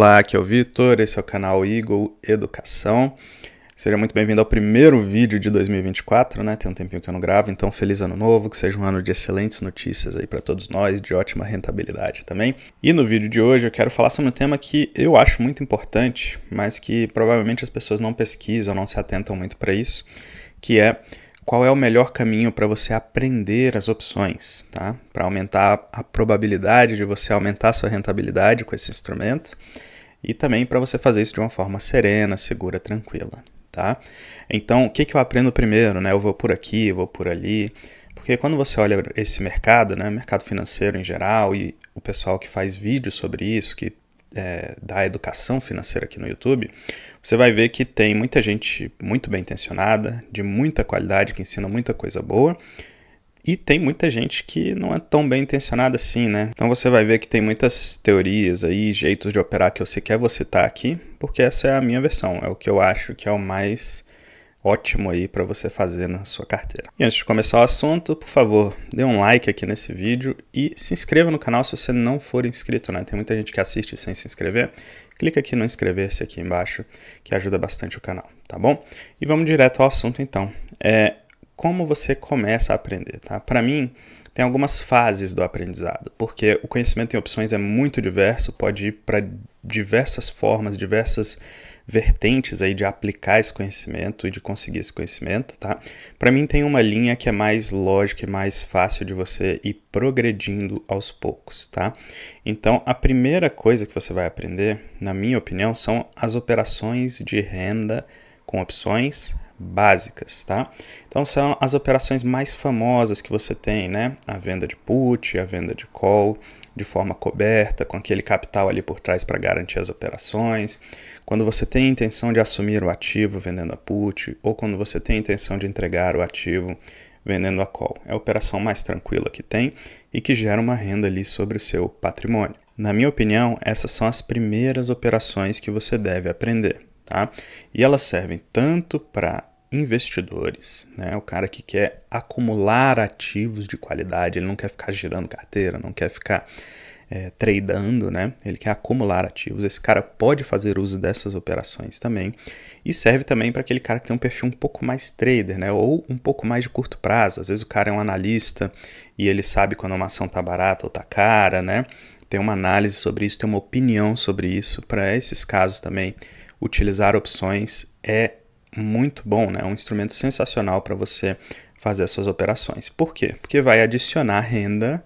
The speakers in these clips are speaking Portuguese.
Olá, aqui é o Vitor, esse é o canal Eagle Educação. Seja muito bem-vindo ao primeiro vídeo de 2024, né? Tem um tempinho que eu não gravo, então feliz ano novo, que seja um ano de excelentes notícias aí para todos nós, de ótima rentabilidade também. E no vídeo de hoje eu quero falar sobre um tema que eu acho muito importante, mas que provavelmente as pessoas não pesquisam, não se atentam muito para isso, que é qual é o melhor caminho para você aprender as opções, tá? Para aumentar a probabilidade de você aumentar a sua rentabilidade com esse instrumento e também para você fazer isso de uma forma serena, segura, tranquila, tá? Então, o que eu aprendo primeiro, né? Eu vou por aqui, eu vou por ali, porque quando você olha esse mercado, né? Mercado financeiro em geral e o pessoal que faz vídeos sobre isso, que da educação financeira aqui no YouTube, você vai ver que tem muita gente muito bem intencionada, de muita qualidade, que ensina muita coisa boa, e tem muita gente que não é tão bem intencionada assim, né? Então você vai ver que tem muitas teorias aí, jeitos de operar que eu sequer vou citar aqui, porque essa é a minha versão, é o que eu acho que é o mais ótimo aí para você fazer na sua carteira. E antes de começar o assunto, por favor, dê um like aqui nesse vídeo e se inscreva no canal se você não for inscrito, né? Tem muita gente que assiste sem se inscrever. Clica aqui no inscrever-se aqui embaixo, que ajuda bastante o canal, tá bom? E vamos direto ao assunto então. Como você começa a aprender, tá? Para mim, tem algumas fases do aprendizado, porque o conhecimento em opções é muito diverso, pode ir para diversas formas, diversas vertentes aí de aplicar esse conhecimento e de conseguir esse conhecimento, tá? Para mim tem uma linha que é mais lógica e mais fácil de você ir progredindo aos poucos, tá? Então, a primeira coisa que você vai aprender, na minha opinião, são as operações de renda com opções básicas, tá? Então são as operações mais famosas que você tem, né? A venda de put, a venda de call, de forma coberta, com aquele capital ali por trás para garantir as operações. Quando você tem a intenção de assumir o ativo vendendo a put, ou quando você tem a intenção de entregar o ativo vendendo a call. É a operação mais tranquila que tem e que gera uma renda ali sobre o seu patrimônio. Na minha opinião, essas são as primeiras operações que você deve aprender, tá? E elas servem tanto para investidores, né? O cara que quer acumular ativos de qualidade, ele não quer ficar girando carteira, não quer ficar tradando, né? Ele quer acumular ativos. Esse cara pode fazer uso dessas operações também. E serve também para aquele cara que tem um perfil um pouco mais trader, né? Ou um pouco mais de curto prazo. Às vezes o cara é um analista e ele sabe quando uma ação tá barata ou tá cara, né? Tem uma análise sobre isso, tem uma opinião sobre isso. Para esses casos também, utilizar opções é muito bom, né? É um instrumento sensacional para você fazer as suas operações. Por quê? Porque vai adicionar renda,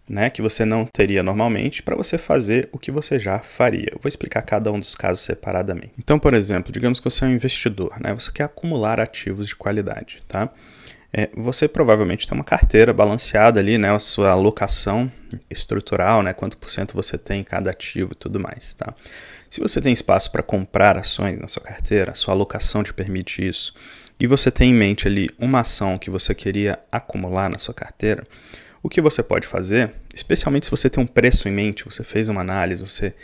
né, que você não teria normalmente para você fazer o que você já faria. Eu vou explicar cada um dos casos separadamente. Então, por exemplo, digamos que você é um investidor, né? Você quer acumular ativos de qualidade, tá? Você provavelmente tem uma carteira balanceada ali, né? A sua alocação estrutural, né? Quanto por cento você tem em cada ativo e tudo mais, tá? Se você tem espaço para comprar ações na sua carteira, a sua alocação te permite isso, e você tem em mente ali uma ação que você queria acumular na sua carteira, o que você pode fazer, especialmente se você tem um preço em mente, você fez uma análise, você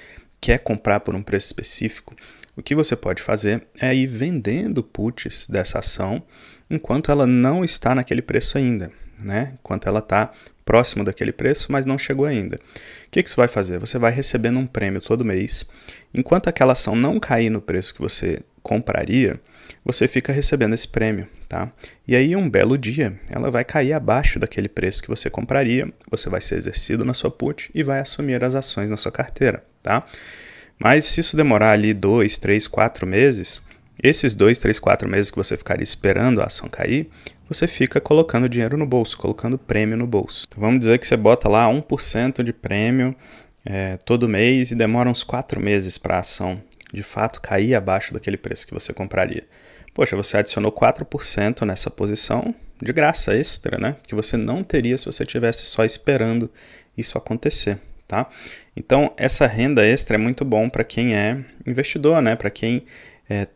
quer comprar por um preço específico, o que você pode fazer é ir vendendo puts dessa ação enquanto ela não está naquele preço ainda, né? Enquanto ela está próximo daquele preço, mas não chegou ainda. O que você vai fazer? Você vai recebendo um prêmio todo mês. Enquanto aquela ação não cair no preço que você compraria, você fica recebendo esse prêmio, tá? E aí, um belo dia, ela vai cair abaixo daquele preço que você compraria, você vai ser exercido na sua put e vai assumir as ações na sua carteira, tá? Mas se isso demorar ali 2, 3, 4 meses, esses 2, 3, 4 meses que você ficaria esperando a ação cair, você fica colocando dinheiro no bolso, colocando prêmio no bolso. Então, vamos dizer que você bota lá 1% de prêmio todo mês e demora uns 4 meses para a ação de fato cair abaixo daquele preço que você compraria. Poxa, você adicionou 4% nessa posição de graça extra, né? Que você não teria se você estivesse só esperando isso acontecer, tá? Então, essa renda extra é muito bom para quem é investidor, né? Para quem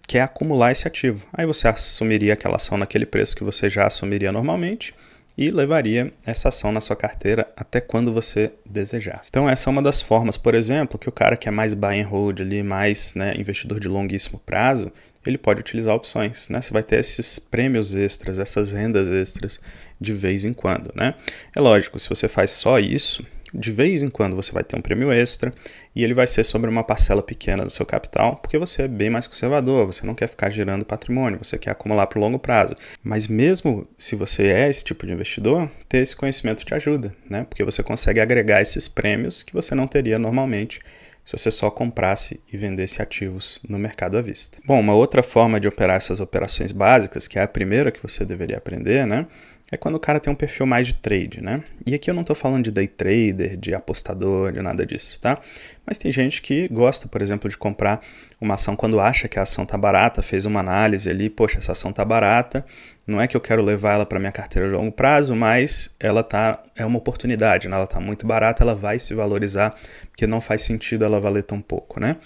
quer acumular esse ativo. Aí você assumiria aquela ação naquele preço que você já assumiria normalmente e levaria essa ação na sua carteira até quando você desejasse. Então essa é uma das formas, por exemplo, que o cara que é mais buy and hold ali, mais, né, investidor de longuíssimo prazo, ele pode utilizar opções, né? Você vai ter esses prêmios extras, essas rendas extras de vez em quando, né? É lógico, se você faz só isso, de vez em quando você vai ter um prêmio extra e ele vai ser sobre uma parcela pequena do seu capital, porque você é bem mais conservador, você não quer ficar girando patrimônio, você quer acumular para o longo prazo. Mas mesmo se você é esse tipo de investidor, ter esse conhecimento te ajuda, né? Porque você consegue agregar esses prêmios que você não teria normalmente se você só comprasse e vendesse ativos no mercado à vista. Bom, uma outra forma de operar essas operações básicas, que é a primeira que você deveria aprender, né? É quando o cara tem um perfil mais de trade, né? E aqui eu não estou falando de day trader, de apostador, de nada disso, tá? Mas tem gente que gosta, por exemplo, de comprar uma ação quando acha que a ação tá barata, fez uma análise ali, poxa, essa ação tá barata, não é que eu quero levar ela para minha carteira de longo prazo, mas é uma oportunidade, né? Ela tá muito barata, ela vai se valorizar, porque não faz sentido ela valer tão pouco, né?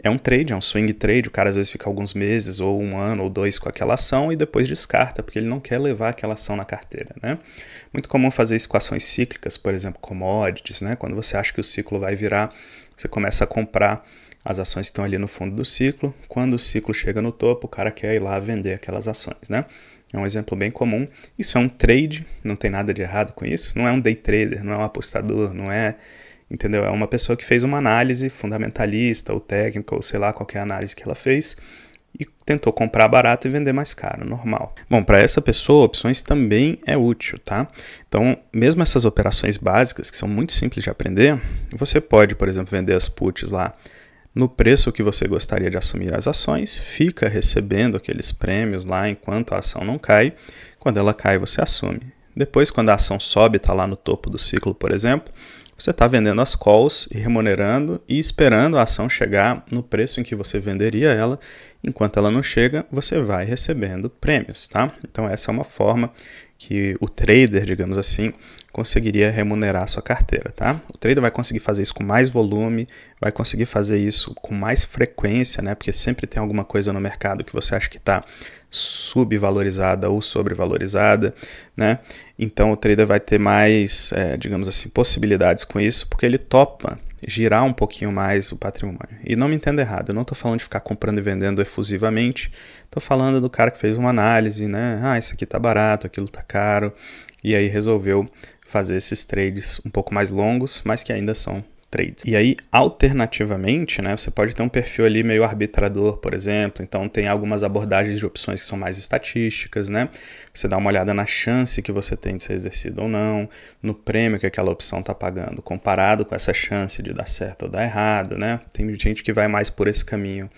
É um trade, é um swing trade, o cara às vezes fica alguns meses, ou um ano, ou dois com aquela ação e depois descarta, porque ele não quer levar aquela ação na carteira, né? Muito comum fazer isso com ações cíclicas, por exemplo, commodities, né? Quando você acha que o ciclo vai virar, você começa a comprar as ações que estão ali no fundo do ciclo. Quando o ciclo chega no topo, o cara quer ir lá vender aquelas ações, né? É um exemplo bem comum. Isso é um trade, não tem nada de errado com isso. Não é um day trader, não é um apostador, não é... Entendeu? É uma pessoa que fez uma análise fundamentalista ou técnica, ou sei lá, qualquer análise que ela fez, e tentou comprar barato e vender mais caro, normal. Bom, para essa pessoa, opções também é útil, tá? Então, mesmo essas operações básicas, que são muito simples de aprender, você pode, por exemplo, vender as puts lá no preço que você gostaria de assumir as ações, fica recebendo aqueles prêmios lá enquanto a ação não cai. Quando ela cai, você assume. Depois, quando a ação sobe, está lá no topo do ciclo, por exemplo, você está vendendo as calls e remunerando e esperando a ação chegar no preço em que você venderia ela. Enquanto ela não chega, você vai recebendo prêmios, tá? Então essa é uma forma que o trader, digamos assim, conseguiria remunerar a sua carteira, tá? O trader vai conseguir fazer isso com mais volume, vai conseguir fazer isso com mais frequência, né? Porque sempre tem alguma coisa no mercado que você acha que está subvalorizada ou sobrevalorizada, né? Então o trader vai ter mais, digamos assim, possibilidades com isso, porque ele topa girar um pouquinho mais o patrimônio. E não me entenda errado, eu não estou falando de ficar comprando e vendendo efusivamente, estou falando do cara que fez uma análise, né? Ah, isso aqui tá barato, aquilo tá caro, e aí resolveu fazer esses trades um pouco mais longos, mas que ainda são trades. E aí, alternativamente, né, você pode ter um perfil ali meio arbitrador, por exemplo. Então, tem algumas abordagens de opções que são mais estatísticas, né? Você dá uma olhada na chance que você tem de ser exercido ou não, no prêmio que aquela opção está pagando, comparado com essa chance de dar certo ou dar errado, né? Tem gente que vai mais por esse caminho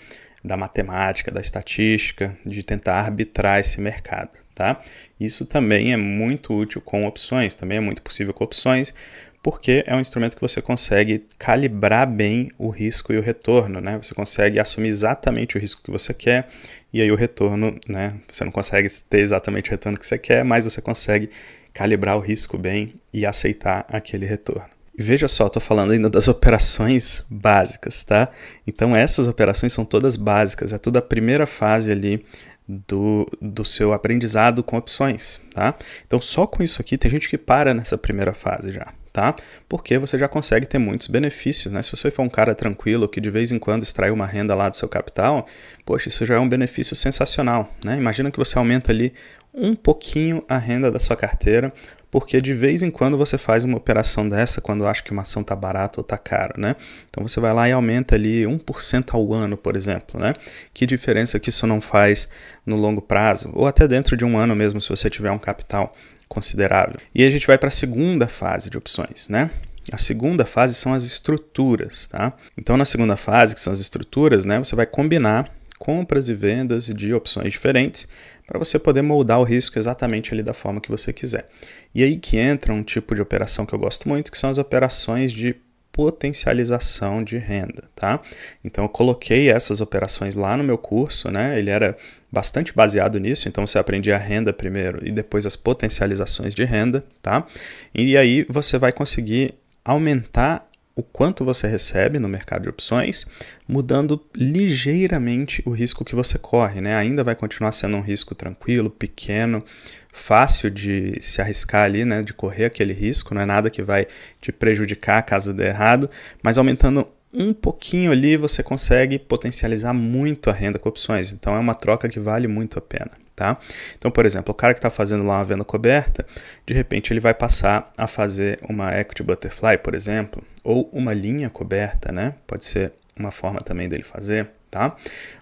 da matemática, da estatística, de tentar arbitrar esse mercado, tá? Isso também é muito útil com opções, também é muito possível com opções, porque é um instrumento que você consegue calibrar bem o risco e o retorno, né? Você consegue assumir exatamente o risco que você quer e aí o retorno, né? Você não consegue ter exatamente o retorno que você quer, mas você consegue calibrar o risco bem e aceitar aquele retorno. E veja só, estou falando ainda das operações básicas, tá? Então essas operações são todas básicas, é tudo a primeira fase ali do seu aprendizado com opções, tá? Então só com isso aqui tem gente que para nessa primeira fase já, tá? Porque você já consegue ter muitos benefícios, né? Se você for um cara tranquilo que de vez em quando extrai uma renda lá do seu capital, poxa, isso já é um benefício sensacional, né? Imagina que você aumenta ali um pouquinho a renda da sua carteira, porque de vez em quando você faz uma operação dessa quando acha que uma ação está barata ou está cara, né? Então você vai lá e aumenta ali 1% ao ano, por exemplo, né? Que diferença que isso não faz no longo prazo, ou até dentro de um ano mesmo, se você tiver um capital considerável. E aí a gente vai para a segunda fase de opções, né? A segunda fase são as estruturas, tá? Então na segunda fase, que são as estruturas, né? Você vai combinar compras e vendas de opções diferentes para você poder moldar o risco exatamente ali da forma que você quiser. E aí que entra um tipo de operação que eu gosto muito, que são as operações de potencialização de renda, tá? Então eu coloquei essas operações lá no meu curso, né? Ele era bastante baseado nisso, então você aprendia a renda primeiro e depois as potencializações de renda, tá? E aí você vai conseguir aumentar o quanto você recebe no mercado de opções, mudando ligeiramente o risco que você corre, né? Ainda vai continuar sendo um risco tranquilo, pequeno, fácil de se arriscar ali, né? De correr aquele risco, não é nada que vai te prejudicar caso dê errado, mas aumentando um pouquinho ali você consegue potencializar muito a renda com opções, então é uma troca que vale muito a pena, tá? Então, por exemplo, o cara que está fazendo lá uma venda coberta, de repente ele vai passar a fazer uma equity butterfly, por exemplo, ou uma linha coberta, né? Pode ser uma forma também dele fazer, tá?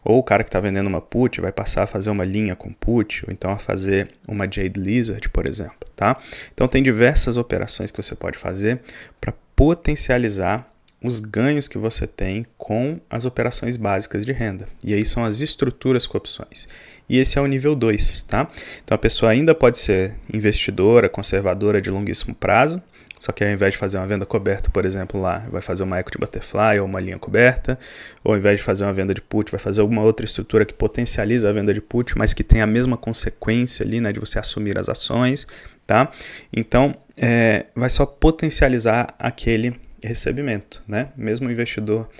Ou o cara que está vendendo uma put vai passar a fazer uma linha com put, ou então a fazer uma Jade Lizard, por exemplo, tá? Então tem diversas operações que você pode fazer para potencializar os ganhos que você tem com as operações básicas de renda. E aí são as estruturas com opções. E esse é o nível 2, tá? Então a pessoa ainda pode ser investidora, conservadora de longuíssimo prazo, só que ao invés de fazer uma venda coberta, por exemplo, lá, vai fazer uma equity butterfly ou uma linha coberta, ou ao invés de fazer uma venda de put, vai fazer alguma outra estrutura que potencializa a venda de put, mas que tem a mesma consequência ali, né, de você assumir as ações, tá? Então, vai só potencializar aquele recebimento, né? Mesmo o investidor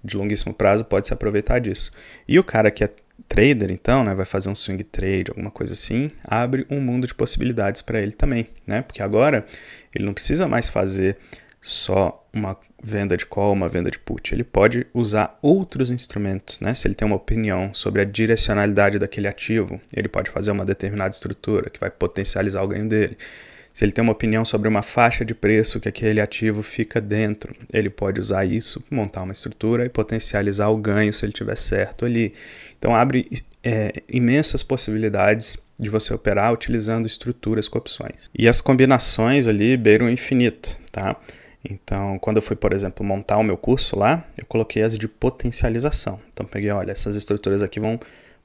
de longuíssimo prazo pode se aproveitar disso. E o cara que é trader, então, né, vai fazer um swing trade, alguma coisa assim, abre um mundo de possibilidades para ele também, né? Porque agora ele não precisa mais fazer só uma venda de call, uma venda de put. Ele pode usar outros instrumentos, né? Se ele tem uma opinião sobre a direcionalidade daquele ativo, ele pode fazer uma determinada estrutura que vai potencializar o ganho dele. Se ele tem uma opinião sobre uma faixa de preço que aquele ativo fica dentro, ele pode usar isso, montar uma estrutura e potencializar o ganho se ele tiver certo ali. Então abre imensas possibilidades de você operar utilizando estruturas com opções. E as combinações ali beiram o infinito, tá? Então, quando eu fui, por exemplo, montar o meu curso lá, eu coloquei as de potencialização. Então peguei, olha, essas estruturas aqui vão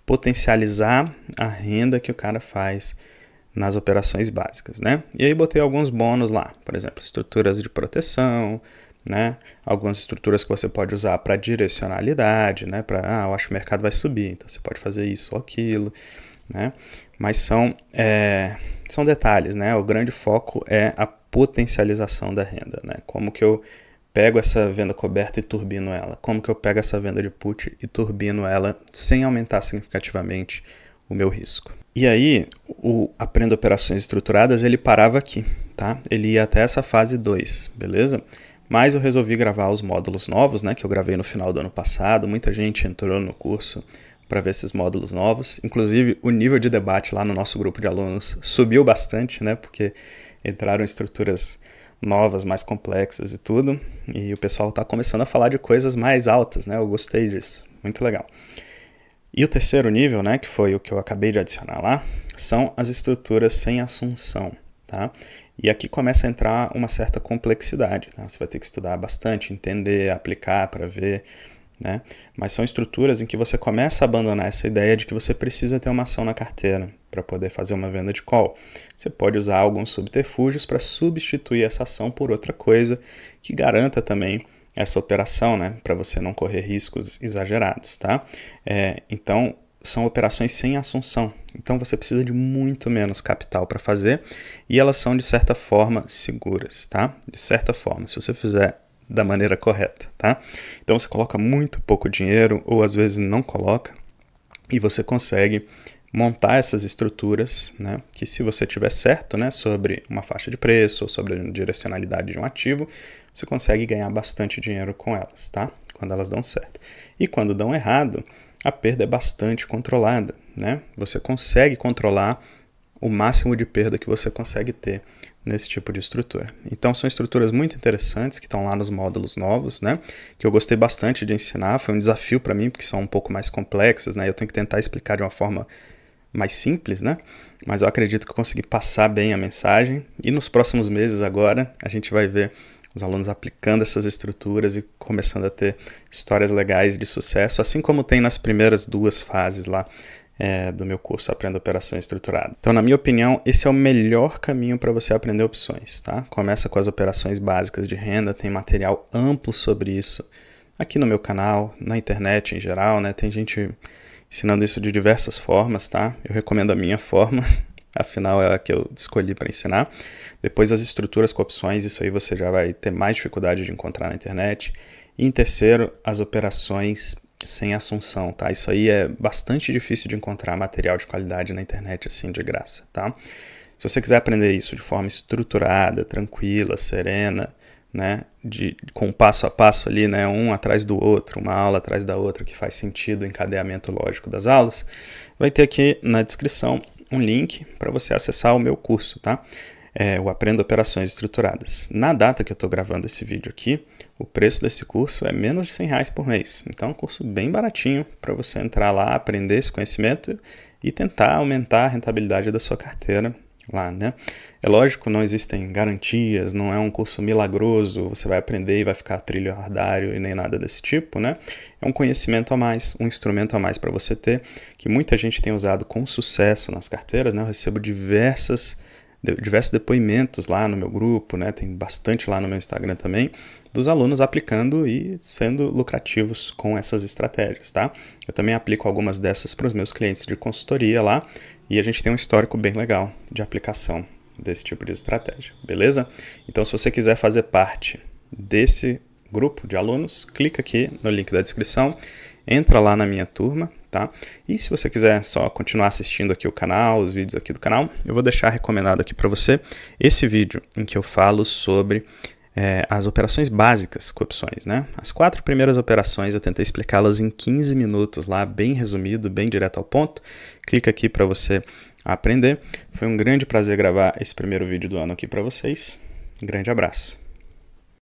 potencializar a renda que o cara faz nas operações básicas, né? E aí botei alguns bônus lá, por exemplo, estruturas de proteção, né? Algumas estruturas que você pode usar para direcionalidade, né? Para, eu acho que o mercado vai subir, então você pode fazer isso ou aquilo, né? Mas são detalhes, né? O grande foco é a potencialização da renda, né? Como que eu pego essa venda coberta e turbino ela? Como que eu pego essa venda de put e turbino ela sem aumentar significativamente o meu risco? E aí, o Aprenda Operações Estruturadas, ele parava aqui, tá? Ele ia até essa fase 2, beleza? Mas eu resolvi gravar os módulos novos, né? Que eu gravei no final do ano passado. Muita gente entrou no curso para ver esses módulos novos. Inclusive, o nível de debate lá no nosso grupo de alunos subiu bastante, né? Porque entraram estruturas novas, mais complexas e tudo. E o pessoal está começando a falar de coisas mais altas, né? Eu gostei disso. Muito legal. E o terceiro nível, né, que foi o que eu acabei de adicionar lá, são as estruturas sem assunção, tá? E aqui começa a entrar uma certa complexidade, tá? Você vai ter que estudar bastante, entender, aplicar para ver, né? Mas são estruturas em que você começa a abandonar essa ideia de que você precisa ter uma ação na carteira para poder fazer uma venda de call. Você pode usar alguns subterfúgios para substituir essa ação por outra coisa que garanta também essa operação, né, para você não correr riscos exagerados, tá? Então, são operações sem assunção. Então, você precisa de muito menos capital para fazer e elas são, de certa forma, seguras, tá? De certa forma, se você fizer da maneira correta, tá? Então, você coloca muito pouco dinheiro ou, às vezes, não coloca e você consegue montar essas estruturas, né, que se você tiver certo, né, sobre uma faixa de preço ou sobre a direcionalidade de um ativo, você consegue ganhar bastante dinheiro com elas, tá? Quando elas dão certo. E quando dão errado, a perda é bastante controlada, né? Você consegue controlar o máximo de perda que você consegue ter nesse tipo de estrutura. Então são estruturas muito interessantes que estão lá nos módulos novos, né? Que eu gostei bastante de ensinar, foi um desafio para mim, porque são um pouco mais complexas, né? Eu tenho que tentar explicar de uma forma mais simples, né? Mas eu acredito que eu consegui passar bem a mensagem e nos próximos meses agora a gente vai ver os alunos aplicando essas estruturas e começando a ter histórias legais de sucesso, assim como tem nas primeiras 2 fases lá do meu curso Aprenda Operações Estruturadas. Então, na minha opinião, esse é o melhor caminho para você aprender opções, tá? Começa com as operações básicas de renda, tem material amplo sobre isso aqui no meu canal, na internet em geral, né? Tem gente ensinando isso de diversas formas, tá? Eu recomendo a minha forma, afinal é a que eu escolhi para ensinar. Depois as estruturas com opções, isso aí você já vai ter mais dificuldade de encontrar na internet. E em terceiro, as operações sem assunção, tá? Isso aí é bastante difícil de encontrar material de qualidade na internet assim de graça, tá? Se você quiser aprender isso de forma estruturada, tranquila, serena, né, com passo a passo ali, né, um atrás do outro, uma aula atrás da outra, que faz sentido o encadeamento lógico das aulas, vai ter aqui na descrição um link para você acessar o meu curso, tá? O Aprenda Operações Estruturadas. Na data que eu estou gravando esse vídeo aqui, o preço desse curso é menos de R$100 por mês. Então é um curso bem baratinho para você entrar lá, aprender esse conhecimento e tentar aumentar a rentabilidade da sua carteira lá, né? É lógico, não existem garantias, não é um curso milagroso, você vai aprender e vai ficar trilhardário e nem nada desse tipo, né? É um conhecimento a mais, um instrumento a mais para você ter, que muita gente tem usado com sucesso nas carteiras, né? Eu recebo diversos depoimentos lá no meu grupo, né? Tem bastante lá no meu Instagram também, dos alunos aplicando e sendo lucrativos com essas estratégias, tá? Eu também aplico algumas dessas para os meus clientes de consultoria lá e a gente tem um histórico bem legal de aplicação desse tipo de estratégia, beleza? Então, se você quiser fazer parte desse grupo de alunos, clica aqui no link da descrição, entra lá na minha turma, tá? E se você quiser só continuar assistindo aqui o canal, os vídeos aqui do canal, eu vou deixar recomendado aqui para você esse vídeo em que eu falo sobre as operações básicas com opções, né? As 4 primeiras operações eu tentei explicá-las em 15 minutos lá, bem resumido, bem direto ao ponto. Clica aqui para você aprender. Foi um grande prazer gravar esse primeiro vídeo do ano aqui para vocês. Um grande abraço.